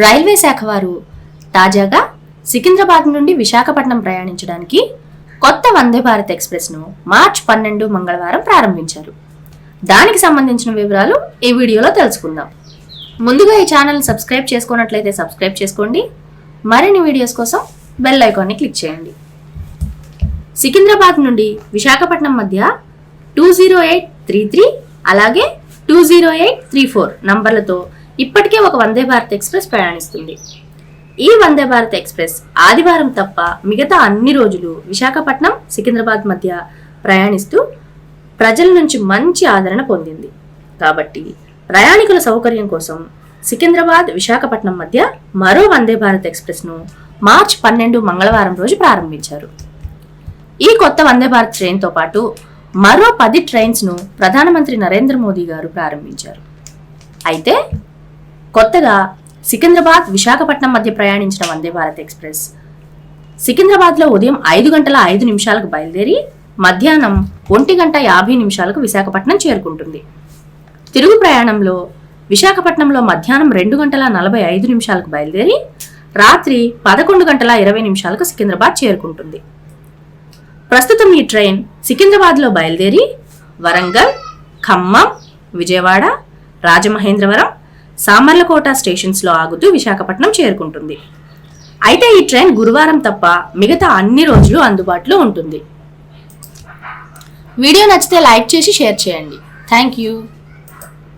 Railway శాఖ వారు తాజాగా సికింద్రాబాద్ నుండి విశాఖపట్నం ప్రయాణించడానికి కొత్త వందే భారత్ ఎక్స్ప్రెస్ను మార్చి 12 మంగళవారం ప్రారంభించారు. దానికి సంబంధించిన వివరాలు ఈ వీడియోలో తెలుసుకుందాం. ముందుగా ఈ ఛానల్ సబ్స్క్రైబ్ చేసుకున్నట్లయితే సబ్స్క్రైబ్ చేసుకోండి. మరిన్ని వీడియోస్ కోసం బెల్ ఐకాన్ని క్లిక్ చేయండి. సికింద్రాబాద్ నుండి విశాఖపట్నం మధ్య 20833 అలాగే 20834 నంబర్లతో ఇప్పటికే ఒక వందే భారత్ ఎక్స్ప్రెస్ ప్రయాణిస్తుంది. ఈ వందే భారత్ ఎక్స్ప్రెస్ ఆదివారం తప్ప మిగతా అన్ని రోజులు విశాఖపట్నం సికింద్రాబాద్ మధ్య ప్రయాణిస్తూ ప్రజల నుంచి మంచి ఆదరణ పొందింది. కాబట్టి ప్రయాణికుల సౌకర్యం కోసం సికింద్రాబాద్ విశాఖపట్నం మధ్య మరో వందే భారత్ ఎక్స్ప్రెస్ను మార్చి 12 మంగళవారం రోజు ప్రారంభించారు. ఈ కొత్త వందే భారత్ ట్రైన్తో పాటు మరో 10 ట్రైన్స్ను ప్రధానమంత్రి నరేంద్ర మోదీ గారు ప్రారంభించారు. అయితే కొత్తగా సికింద్రాబాద్ విశాఖపట్నం మధ్య ప్రయాణించిన వందే భారత్ ఎక్స్ప్రెస్ సికింద్రాబాద్లో ఉదయం 5:05 బయలుదేరి మధ్యాహ్నం 1:50 విశాఖపట్నం చేరుకుంటుంది. తిరుగు ప్రయాణంలో విశాఖపట్నంలో మధ్యాహ్నం 2:45 బయలుదేరి రాత్రి 11:20 సికింద్రాబాద్ చేరుకుంటుంది. ప్రస్తుతం ఈ ట్రైన్ సికింద్రాబాద్లో బయలుదేరి వరంగల్, ఖమ్మం, విజయవాడ, రాజమహేంద్రవరం, సామర్లకోట స్టేషన్స్లో ఆగుతూ విశాఖపట్నం చేరుకుంటుంది. అయితే ఈ ట్రైన్ గురువారం తప్ప మిగతా అన్ని రోజులు అందుబాటులో ఉంటుంది. వీడియో నచ్చితే లైక్ చేసి షేర్ చేయండి. Thank you.